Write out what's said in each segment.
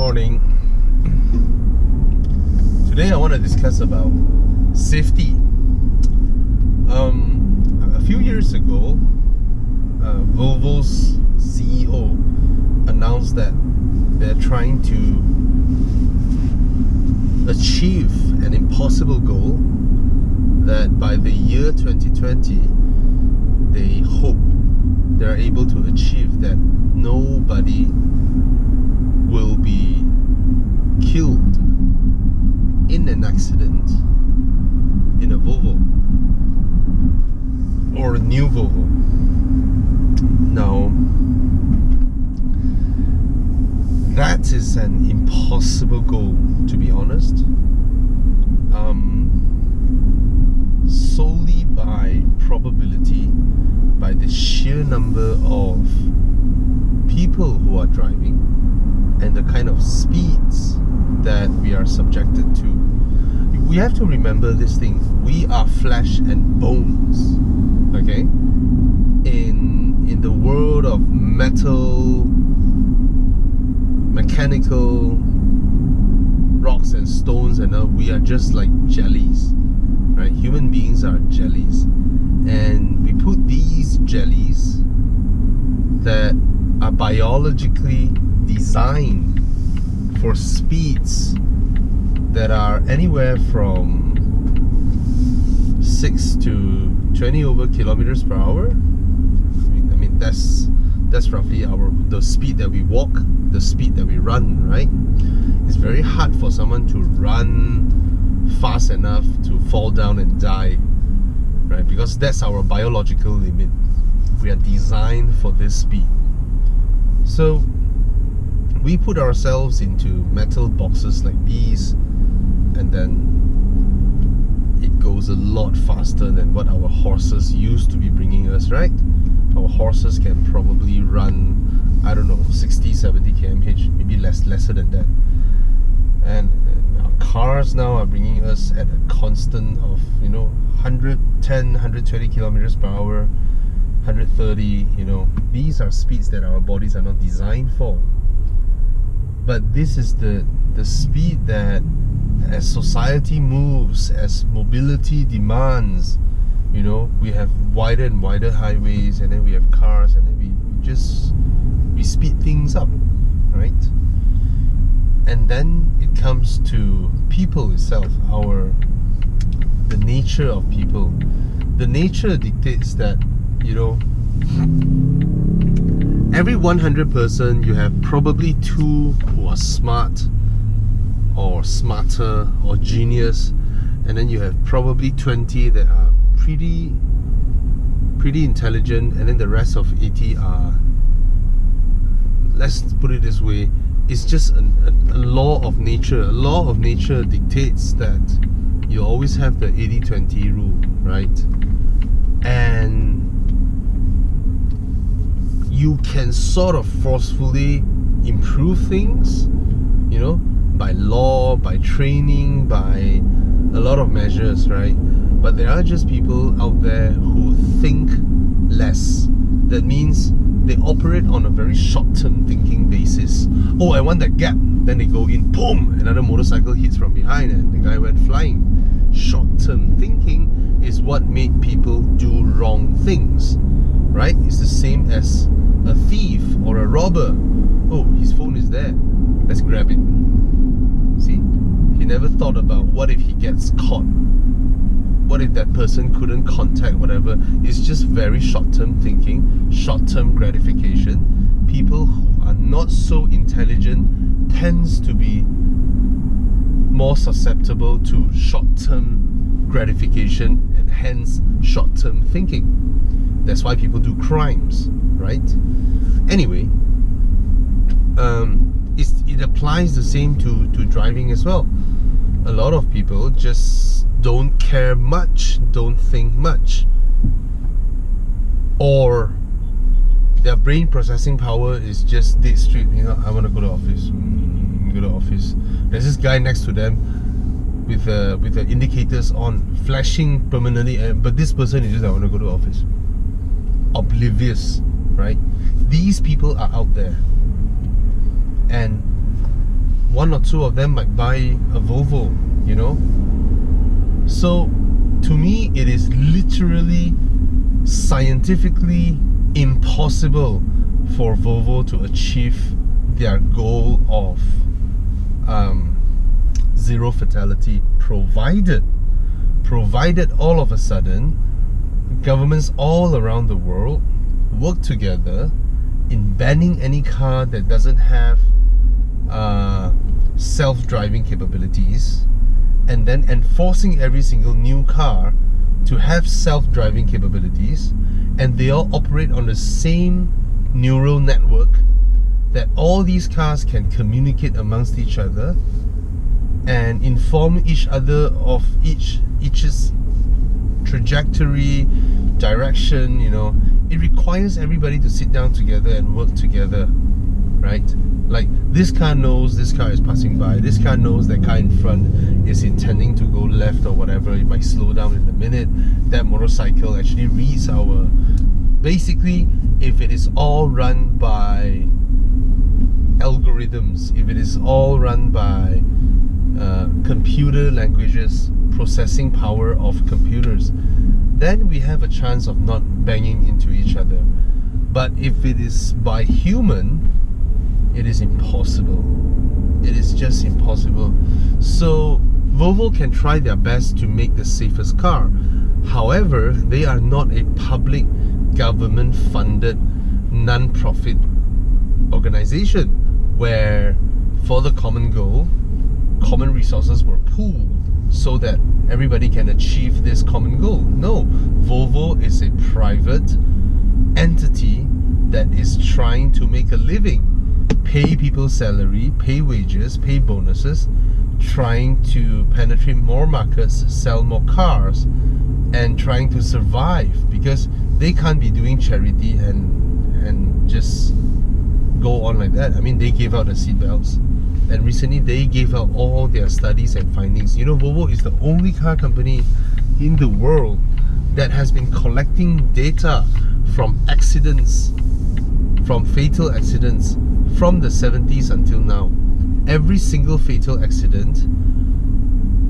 morning. Today I want to discuss about safety. A few years ago, Volvo's CEO announced that they're trying to achieve an impossible goal, that by the year 2020 they hope they're able to achieve that nobody will be killed in an accident in a Volvo or a new Volvo. Now, that is an impossible goal, to be honest. Solely by probability, by the sheer number of people who are driving and the kind of speeds that we are subjected to. We have to remember this thing: we are flesh and bones, okay? In the world of metal, mechanical, rocks and stones, and we are just like jellies, right? Human beings are jellies, and we put these jellies that are biologically designed for speeds that are anywhere from 6 to 20 over kilometers per hour. I mean that's roughly the speed that we walk, the speed that we run, right? It's very hard for someone to run fast enough to fall down and die, right? Because that's our biological limit. We are designed for this speed. So we put ourselves into metal boxes like these, and then it goes a lot faster than what our horses used to be bringing us, right? Our horses can probably run, I don't know, 60, 70 km/h, maybe lesser than that. And our cars now are bringing us at a constant of, 110, 120 kilometers per hour, 130, These are speeds that our bodies are not designed for. But this is the speed that, as society moves, as mobility demands, we have wider and wider highways, and then we have cars, and then we speed things up, right? And then it comes to people itself, the nature of people. The nature dictates that, every 100 person, you have probably 2 who are smart or smarter or genius, and then you have probably 20 that are pretty intelligent, and then the rest of 80 are, let's put it this way, it's just a law of nature. A law of nature dictates that you always have the 80-20 rule, right? And you can sort of forcefully improve things, by law, by training, by a lot of measures, right? But there are just people out there who think less. That means they operate on a very short-term thinking basis. Oh, I want that gap. Then they go in, boom, another motorcycle hits from behind and the guy went flying. Short-term thinking is what made people do wrong things, right? It's the same as a thief or a robber. Oh, his phone is there, let's grab it. See? He never thought about what if he gets caught? What if that person couldn't contact whatever? It's just very short-term thinking, short-term gratification. People who are not so intelligent tends to be more susceptible to short-term gratification and hence short-term thinking. That's why people do crimes, right? Anyway, it applies the same to driving as well. A lot of people just don't care much, don't think much, or their brain processing power is just dead straight. I want to go to office. Go to office. There's this guy next to them with the indicators on, flashing permanently, but this person is just, I want to go to office. Oblivious, right? These people are out there, and one or two of them might buy a Volvo, you know. So to me, it is literally scientifically impossible for Volvo to achieve their goal of zero fatality, provided all of a sudden governments all around the world work together in banning any car that doesn't have self-driving capabilities, and then enforcing every single new car to have self-driving capabilities, and they all operate on the same neural network that all these cars can communicate amongst each other and inform each other of each's trajectory, direction, you know. It requires everybody to sit down together and work together, right? Like, this car knows this car is passing by, this car knows that car in front is intending to go left or whatever, it might slow down in a minute. That motorcycle actually reads our... Basically, if it is all run by algorithms, if it is all run by computer languages, processing power of computers, then we have a chance of not banging into each other. But if it is by human, it is impossible. It is just impossible. So Volvo can try their best to make the safest car. However, they are not a public, government-funded, non-profit organization where, for the common goal, common resources were pooled so that everybody can achieve this common goal. No, Volvo is a private entity that is trying to make a living, pay people salary, pay wages, pay bonuses, trying to penetrate more markets, sell more cars, and trying to survive, because they can't be doing charity and just go on like that. I mean, they gave out the seatbelts, and recently they gave out all their studies and findings. You know, Volvo is the only car company in the world that has been collecting data from accidents, from fatal accidents, from the 70s until now. Every single fatal accident,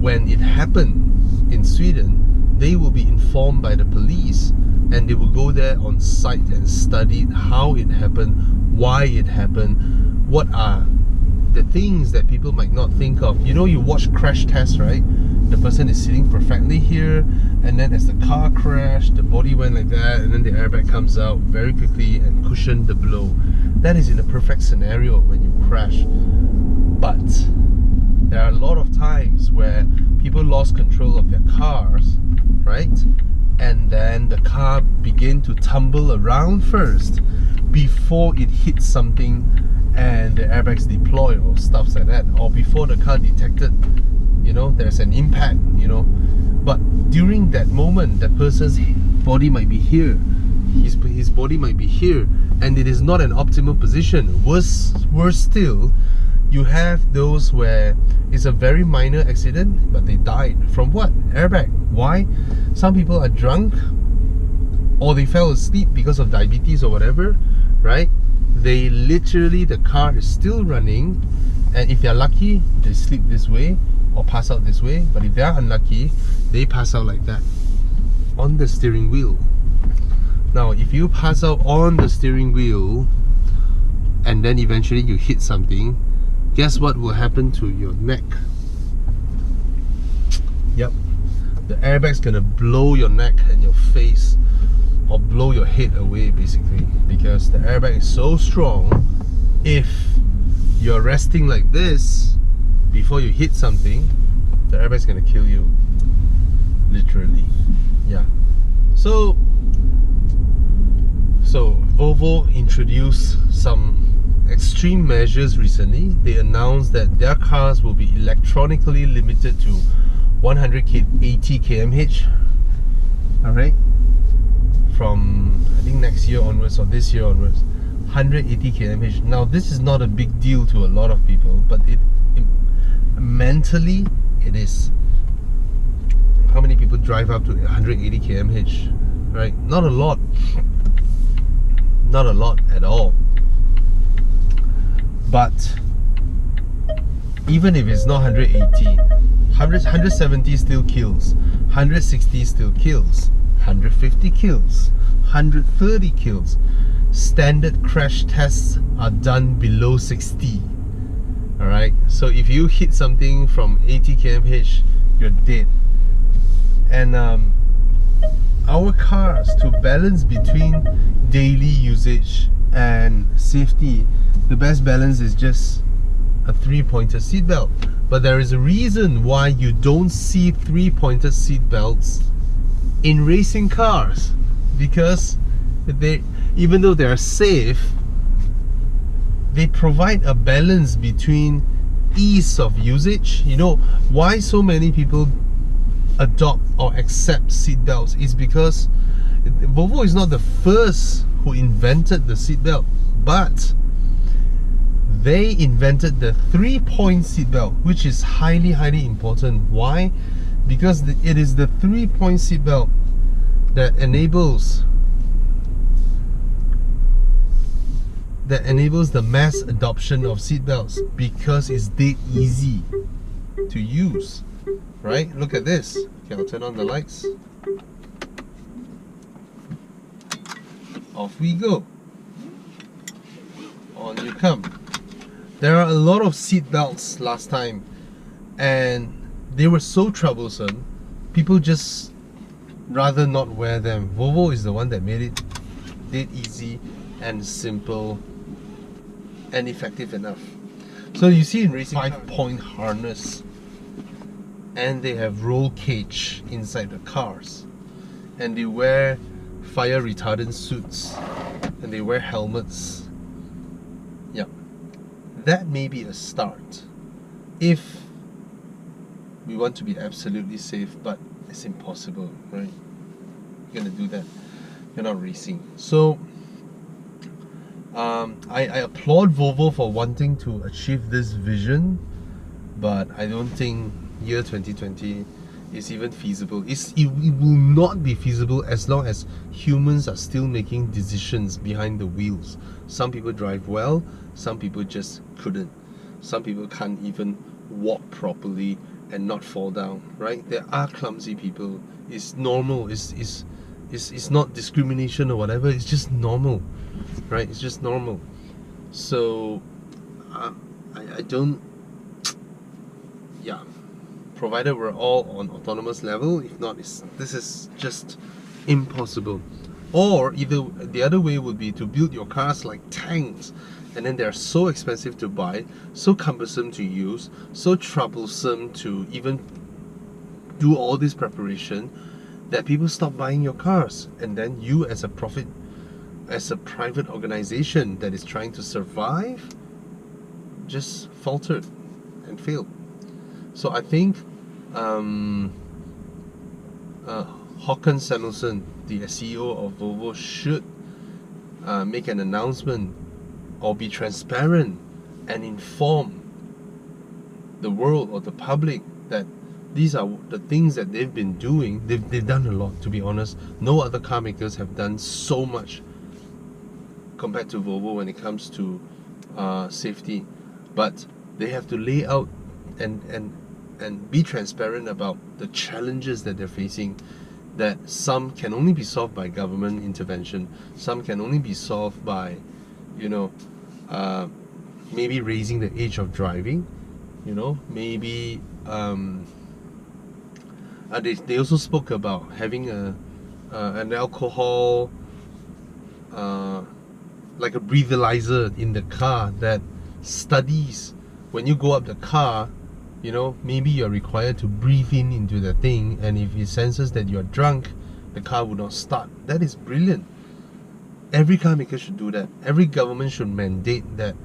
when it happened in Sweden, they will be informed by the police, and they will go there on site and study how it happened, why it happened, what are the things that people might not think of. You know, you watch crash tests, right? The person is sitting perfectly here, and then as the car crashed, the body went like that, and then the airbag comes out very quickly and cushioned the blow. That is in a perfect scenario when you crash. But there are a lot of times where people lost control of their cars, right? And then the car began to tumble around first before it hits something and the airbags deploy or stuff like that, or before the car detected, you know, there's an impact, you know. But during that moment, that person's body might be here, his body might be here, and it is not an optimal position. Worse still, you have those where it's a very minor accident, but they died from what? Airbag. Why? Some people are drunk, or they fell asleep because of diabetes or whatever, right? They literally, the car is still running, and if they're lucky, they sleep this way or pass out this way. But if they're unlucky, they pass out like that on the steering wheel. Now, if you pass out on the steering wheel and then eventually you hit something, guess what will happen to your neck? Yep, the airbag's gonna blow your neck and your face, or blow your head away basically, because the airbag is so strong. If you're resting like this before you hit something, the airbag's gonna kill you, literally. Yeah. So Volvo introduced some extreme measures recently. They announced that their cars will be electronically limited to 180 km/h. Alright, from I think next year onwards or this year onwards, 180 km/h. Now, this is not a big deal to a lot of people, but it mentally it is. How many people drive up to 180 km/h? Right? Not a lot. Not a lot at all. But Even if it's not 180, 170 still kills, 160 still kills, 150 kills, 130 kills. Standard crash tests are done below 60. Alright, so if you hit something from 80 km/h, you're dead. And our cars, to balance between daily usage and safety, the best balance is just a 3-pointed seatbelt. But there is a reason why you don't see 3-pointed seatbelts in racing cars, because they, even though they are safe, they provide a balance between ease of usage. You know why so many people adopt or accept seatbelts is because Volvo is not the first who invented the seatbelt, but they invented the 3-point seatbelt, which is highly important. Why? Because it is the 3-point seatbelt that enables the mass adoption of seatbelts, because it's dead easy to use. Right? Look at this. Okay, I'll turn on the lights. Off we go. On you come. There are a lot of seat belts last time, and they were so troublesome, people just rather not wear them. Volvo is the one that made it dead easy and simple and effective enough. So you see in racing, 5-point harness, and they have roll cage inside the cars, and they wear fire retardant suits, and they wear helmets. Yeah, that may be a start if we want to be absolutely safe, but it's impossible, right? You're gonna do that, you're not racing. So I applaud Volvo for wanting to achieve this vision, but I don't think year 2020 is even feasible. It will not be feasible as long as humans are still making decisions behind the wheels. Some people drive well, some people just couldn't. Some people can't even walk properly and not fall down, right? There are clumsy people. It's normal. It's not discrimination or whatever. It's just normal, right? It's just normal. So I don't, yeah, provided we're all on autonomous level. If not, this is just impossible. Or either the other way would be to build your cars like tanks, and then they're so expensive to buy, so cumbersome to use, so troublesome to even do all this preparation, that people stop buying your cars, and then you as a private organization that is trying to survive, just faltered and failed. So I think Håkan Samuelsson, the CEO of Volvo, should make an announcement or be transparent and inform the world or the public that these are the things that they've been doing. They've done a lot, to be honest. No other car makers have done so much compared to Volvo when it comes to safety, but they have to lay out and be transparent about the challenges that they're facing, that some can only be solved by government intervention, some can only be solved by, you know, maybe raising the age of driving, you know, maybe they also spoke about having an alcohol, like a breathalyzer in the car that studies when you go up the car, you know, maybe you're required to breathe into the thing, and if it senses that you're drunk, the car will not start. That is brilliant. Every car maker should do that. Every government should mandate that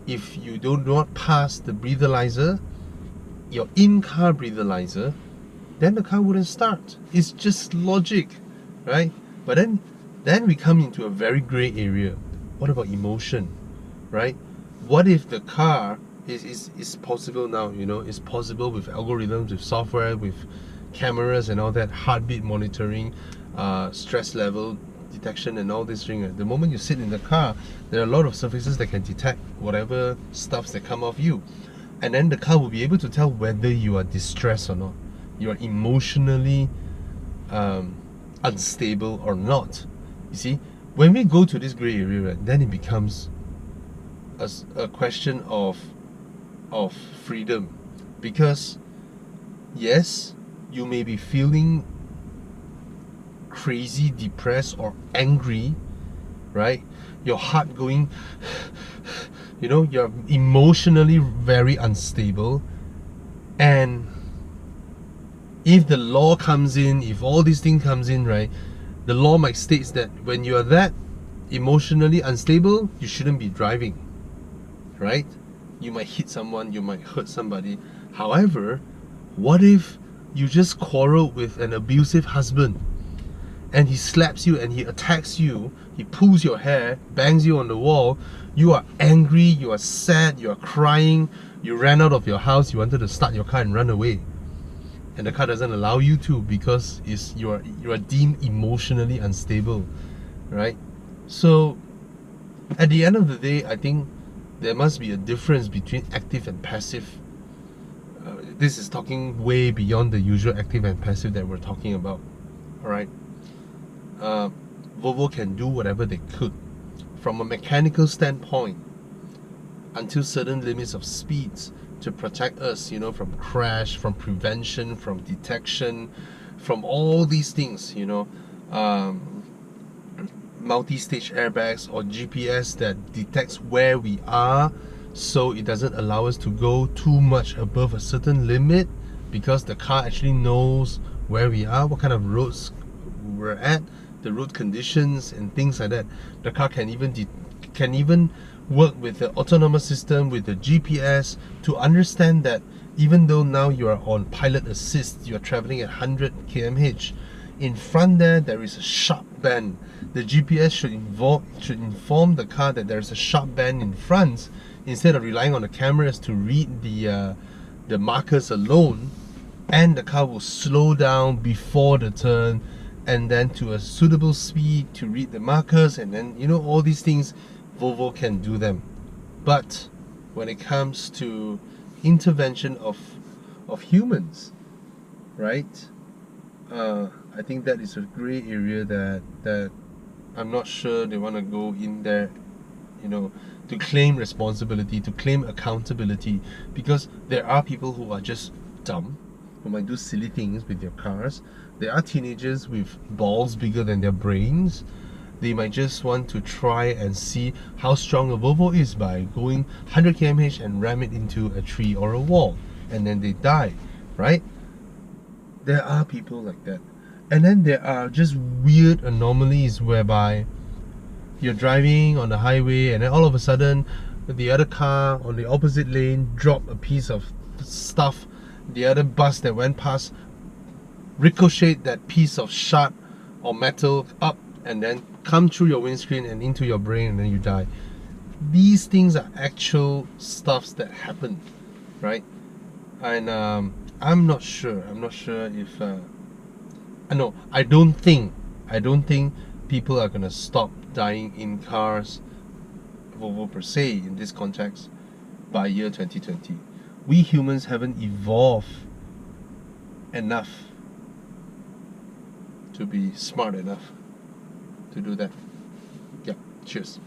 if you do not pass the breathalyzer, your in-car breathalyzer, then the car wouldn't start. It's just logic, right? But then we come into a very grey area. What about emotion, right? What if the car is possible now, you know, it's possible with algorithms, with software, with cameras and all that, heartbeat monitoring, stress level detection and all this thing. The moment you sit in the car, there are a lot of surfaces that can detect whatever stuffs that come off you. And then the car will be able to tell whether you are distressed or not. You are emotionally unstable or not. You see, when we go to this grey area, right, then it becomes a question of freedom. Because yes, you may be feeling crazy, depressed, or angry, right? Your heart going, you know, you're emotionally very unstable. And if the law comes in, if all these things comes in, right, the law might states that when you're that emotionally unstable, you shouldn't be driving, right? You might hit someone, you might hurt somebody. However, what if you just quarrel with an abusive husband and he slaps you and he attacks you, he pulls your hair, bangs you on the wall, you are angry, you are sad, you are crying, you ran out of your house, you wanted to start your car and run away, and the car doesn't allow you to because you are deemed emotionally unstable, right? So at the end of the day, I think there must be a difference between active and passive. This is talking way beyond the usual active and passive that we're talking about. Alright, Volvo can do whatever they could from a mechanical standpoint until certain limits of speeds to protect us, you know, from crash, from prevention, from detection, from all these things, you know, multi-stage airbags or GPS that detects where we are, so it doesn't allow us to go too much above a certain limit, because the car actually knows where we are, what kind of roads we're at, the road conditions and things like that. The car can even work with the autonomous system, with the GPS, to understand that even though now you are on pilot assist, you are traveling at 100 km/h, in front there is a sharp bend. The GPS should inform the car that there is a sharp bend in front, instead of relying on the cameras to read the markers alone, and the car will slow down before the turn and then to a suitable speed to read the markers, and then, you know, all these things Volvo can do them. But when it comes to intervention of humans, right, I think that is a grey area that I'm not sure they want to go in there, you know, to claim responsibility, to claim accountability, because there are people who are just dumb, who might do silly things with their cars. There are teenagers with balls bigger than their brains. They might just want to try and see how strong a Volvo is by going 100 km/h and ram it into a tree or a wall, and then they die, right? There are people like that. And then there are just weird anomalies whereby you're driving on the highway and then all of a sudden the other car on the opposite lane dropped a piece of stuff. The other bus that went past ricocheted that piece of shard or metal up and then come through your windscreen and into your brain, and then you die. These things are actual stuffs that happen, right? And I'm not sure if no, I don't think people are gonna stop dying in cars, Volvo per se, in this context by year 2020. We humans haven't evolved enough to be smart enough to do that. Yeah, cheers.